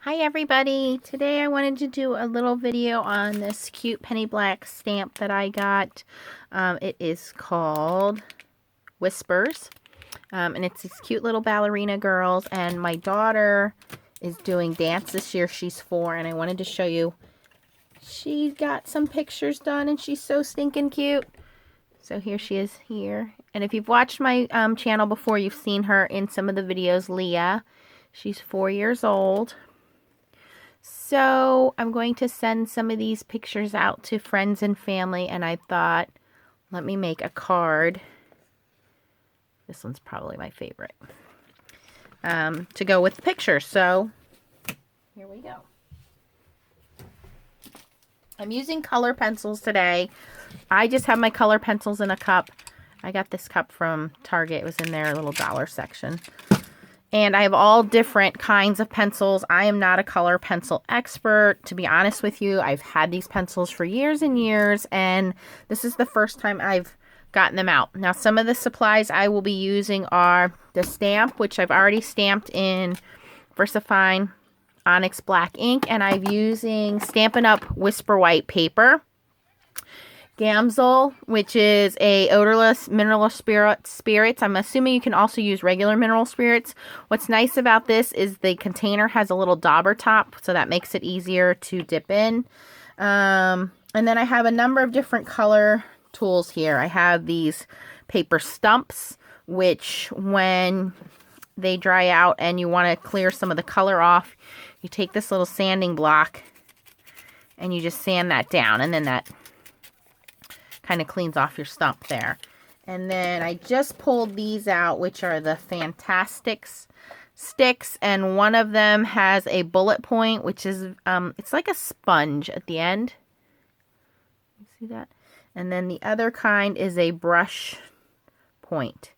Hi everybody! Today I wanted to do a little video on this cute penny black stamp that I got. It is called Whispers. And it's these cute little ballerina girls, and my daughter is doing dance this year. She's 4, and I wanted to show you. She got some pictures done and she's so stinking cute. So here she is here. And if you've watched my channel before, you've seen her in some of the videos. Leah. She's 4 years old. So I'm going to send some of these pictures out to friends and family, and I thought, let me make a card. This one's probably my favorite. To go with the pictures. So here we go. I'm using color pencils today. I just have my color pencils in a cup. I got this cup from Target. It was in their little dollar section. And I have all different kinds of pencils. I am not a color pencil expert. To be honest with you, I've had these pencils for years and years, and this is the first time I've gotten them out. Now, some of the supplies I will be using are the stamp, which I've already stamped in VersaFine Onyx Black ink, and I'm using Stampin' Up! Whisper White paper. Gamsol, which is a odorless mineral spirits. I'm assuming you can also use regular mineral spirits. What's nice about this is the container has a little dauber top, so that makes it easier to dip in. And then I have a number of different color tools here. I have these paper stumps, which when they dry out and you want to clear some of the color off, you take this little sanding block and you just sand that down, and then that kind of cleans off your stump there. And then I just pulled these out, which are the Fantastix sticks, and one of them has a bullet point, which is it's like a sponge at the end. You see that? And then the other kind is a brush point,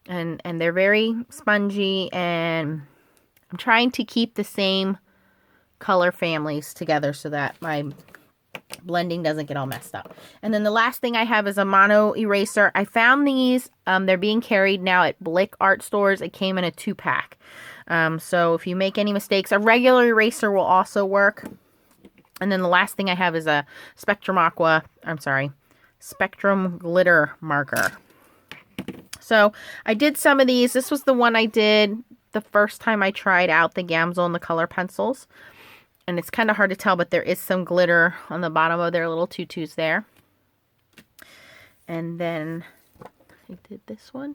and they're very spongy, and I'm trying to keep the same color families together so that my blending doesn't get all messed up. And then the last thing I have is a mono eraser. I found these. They're being carried now at Blick art stores. It came in a 2-pack. So if you make any mistakes, a regular eraser will also work. And then the last thing I have is a Spectrum glitter marker. So I did some of these. This was the one I did the first time I tried out the Gamsol and the color pencils. And it's kind of hard to tell, but there is some glitter on the bottom of their little tutus there. And then I did this one.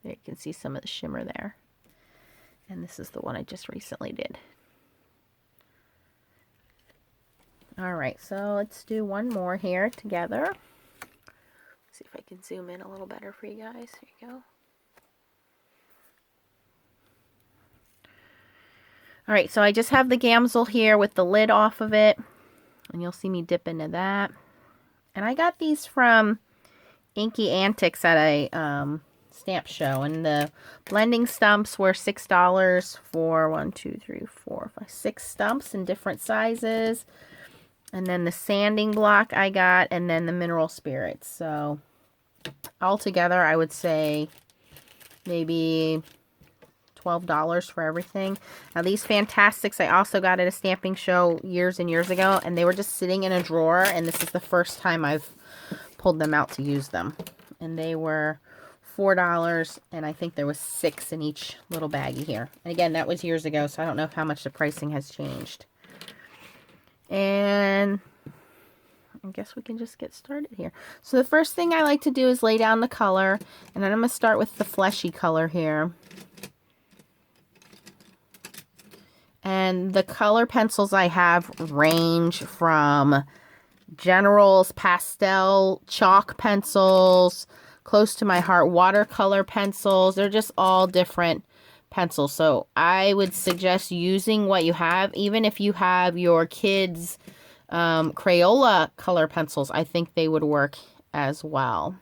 There you can see some of the shimmer there. And this is the one I just recently did. All right, so let's do one more here together. See if I can zoom in a little better for you guys. Here you go. All right, so I just have the Gamsol here with the lid off of it, and you'll see me dip into that. And I got these from Inky Antics at a stamp show, and the blending stumps were $6 for 6 stumps in different sizes. And then the sanding block I got, and then the mineral spirits. So altogether, I would say maybe $12 for everything. Now these Fantastix I also got at a stamping show years and years ago, and they were just sitting in a drawer, and this is the first time I've pulled them out to use them. And they were $4, and I think there was 6 in each little baggie here. And again, that was years ago, so I don't know how much the pricing has changed. And I guess we can just get started here. So the first thing I like to do is lay down the color, and then I'm going to start with the fleshy color here. And the color pencils I have range from General's pastel chalk pencils, close to my heart watercolor pencils. They're just all different pencils. So I would suggest using what you have, even if you have your kids' Crayola color pencils. I think they would work as well.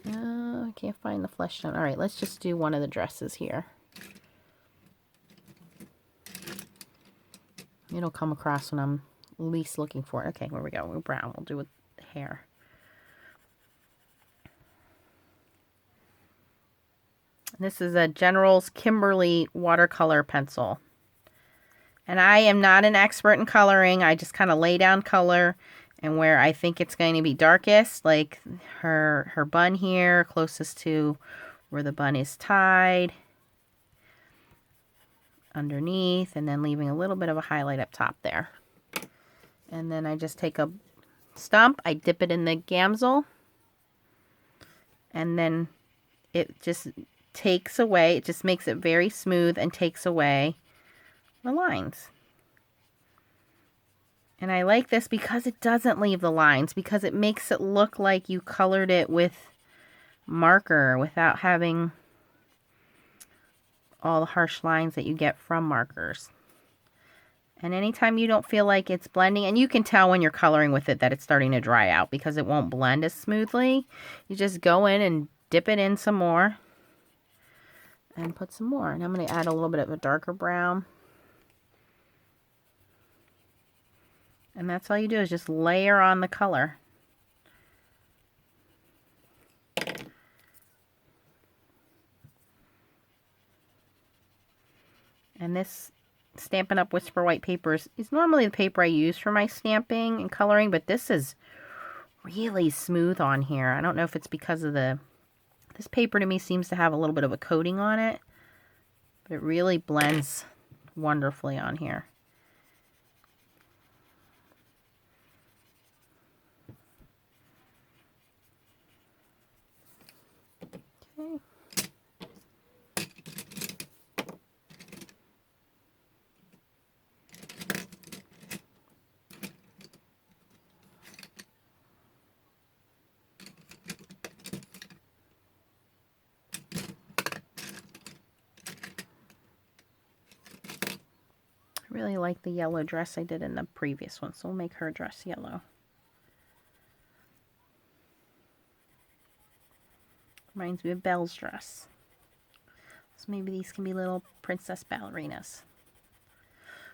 I can't find the flesh tone. All right, let's just do one of the dresses here. It'll come across when I'm least looking for it. Okay, here we go. We're brown. We'll do with the hair. This is a General's Kimberly watercolor pencil. And I am not an expert in coloring. I just kind of lay down color and where I think it's going to be darkest, like her bun here, closest to where the bun is tied, underneath, and then leaving a little bit of a highlight up top there. And then I just take a stump, I dip it in the gamsol, and then it just takes away, it just makes it very smooth and takes away the lines. And I like this because it doesn't leave the lines, because it makes it look like you colored it with marker without having all the harsh lines that you get from markers. And anytime you don't feel like it's blending, and you can tell when you're coloring with it that it's starting to dry out because it won't blend as smoothly, you just go in and dip it in some more and put some more. And I'm going to add a little bit of a darker brown. And that's all you do, is just layer on the color. And this Stampin' Up! Whisper White paper is normally the paper I use for my stamping and coloring, but this is really smooth on here. I don't know if it's because of this paper to me seems to have a little bit of a coating on it, but it really blends wonderfully on here. Okay. I really like the yellow dress I did in the previous one, so we'll make her dress yellow. Reminds me of Belle's dress. So maybe these can be little princess ballerinas.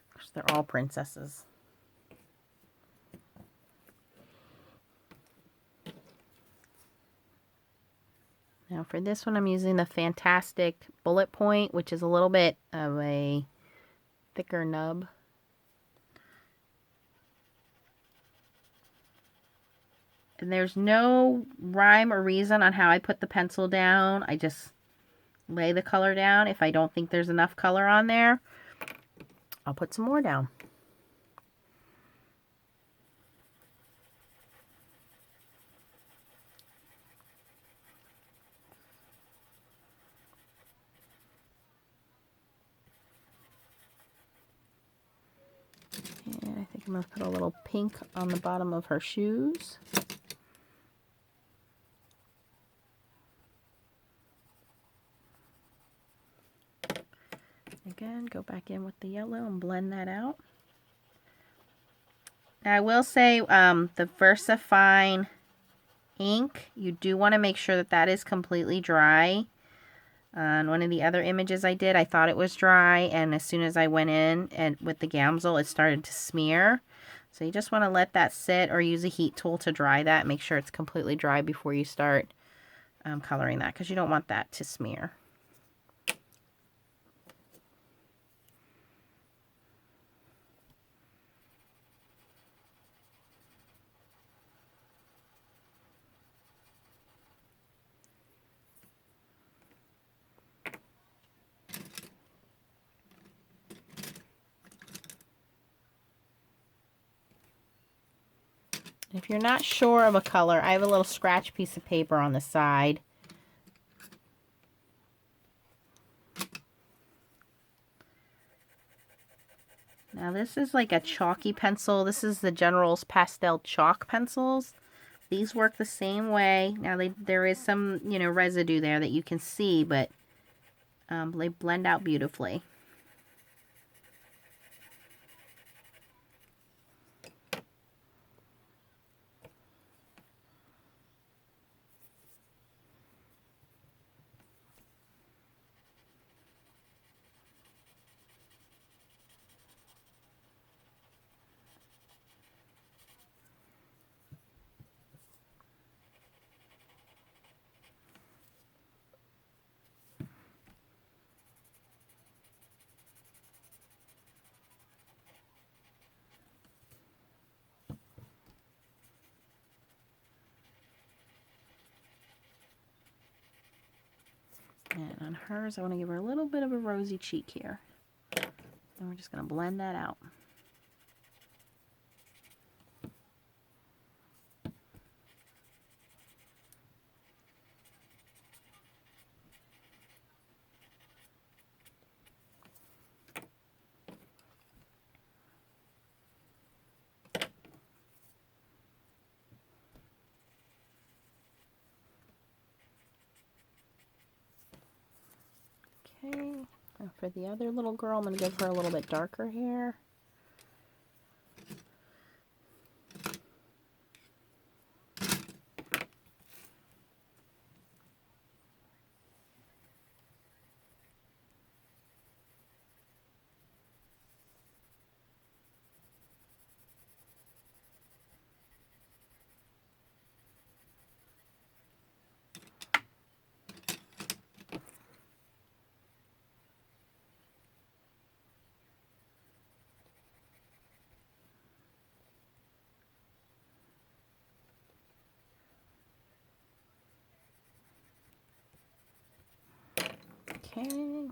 Of course, they're all princesses. Now for this one, I'm using the Fantastix bullet point, which is a little bit of a thicker nub. And there's no rhyme or reason on how I put the pencil down. I just lay the color down. If I don't think there's enough color on there, I'll put some more down. And I think I'm going to put a little pink on the bottom of her shoes. Again, go back in with the yellow and blend that out. Now I will say the VersaFine ink, you do want to make sure that that is completely dry. On one of the other images I did, I thought it was dry, and as soon as I went in and with the gamsol, it started to smear. So you just want to let that sit or use a heat tool to dry that. Make sure it's completely dry before you start coloring that, because you don't want that to smear. If you're not sure of a color, I have a little scratch piece of paper on the side. Now this is like a chalky pencil. This is the General's Pastel Chalk pencils. These work the same way. Now there is some, residue there that you can see, but they blend out beautifully. On hers, I want to give her a little bit of a rosy cheek here. And we're just going to blend that out. Okay, and for the other little girl, I'm going to give her a little bit darker hair. Okay.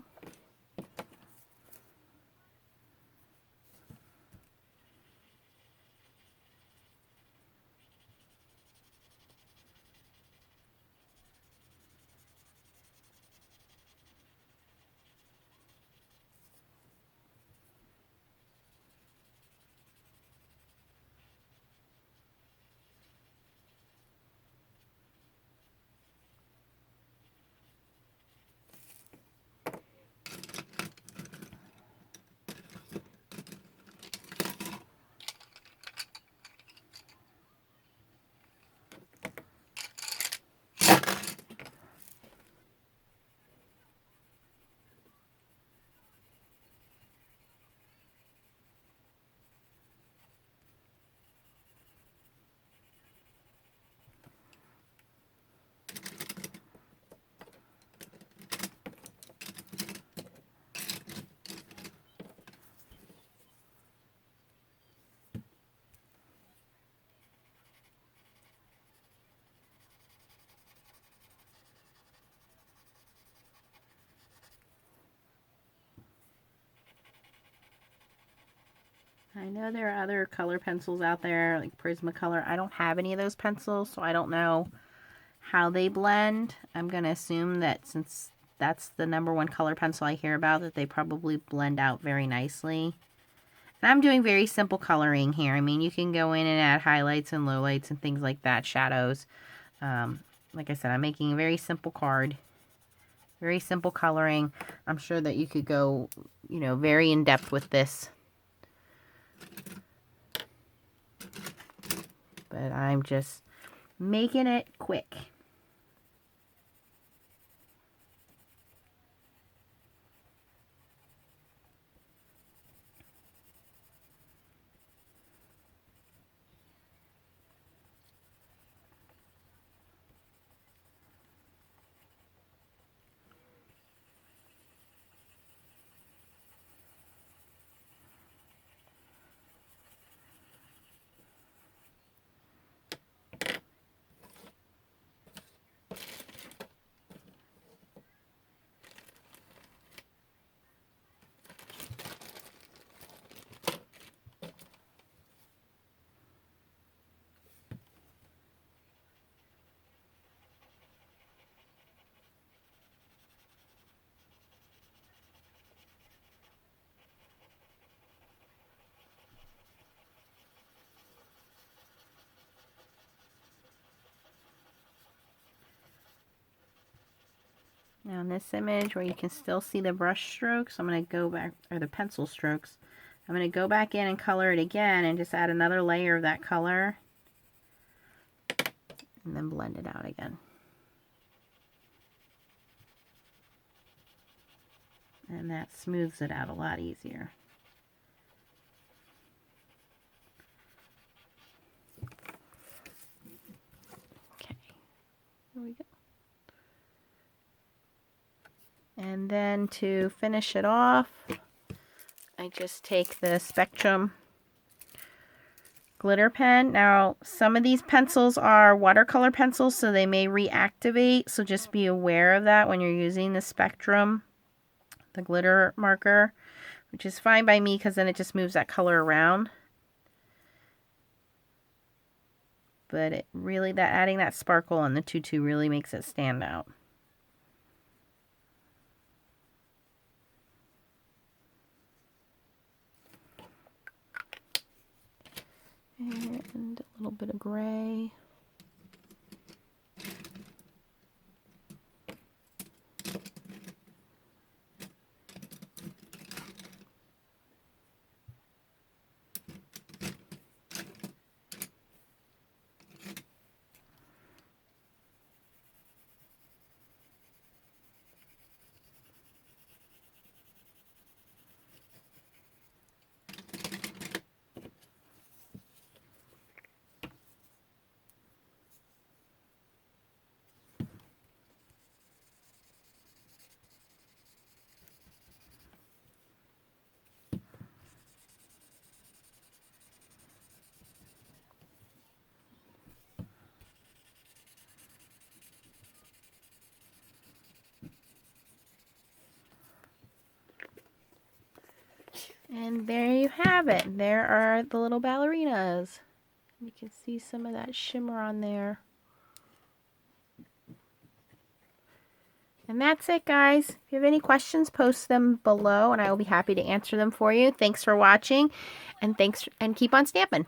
I know there are other color pencils out there, like Prismacolor. I don't have any of those pencils, so I don't know how they blend. I'm going to assume that since that's the #1 color pencil I hear about, that they probably blend out very nicely. And I'm doing very simple coloring here. I mean, you can go in and add highlights and lowlights and things like that, shadows. Like I said, I'm making a very simple card. Very simple coloring. I'm sure that you could go, you know, very in-depth with this. But I'm just making it quick. Now in this image where you can still see the brush strokes, I'm going to go back, or the pencil strokes, I'm going to go back in and color it again and just add another layer of that color. And then blend it out again. And that smooths it out a lot easier. Okay, here we go. And then to finish it off, I just take the Spectrum glitter pen. Now, some of these pencils are watercolor pencils, so they may reactivate. So just be aware of that when you're using the Spectrum, the glitter marker, which is fine by me because then it just moves that color around. But it really, adding that sparkle on the tutu really makes it stand out. And a little bit of gray. And there you have it. There are the little ballerinas. You can see some of that shimmer on there. And that's it, guys. If you have any questions, post them below and I will be happy to answer them for you. Thanks for watching, and keep on stamping.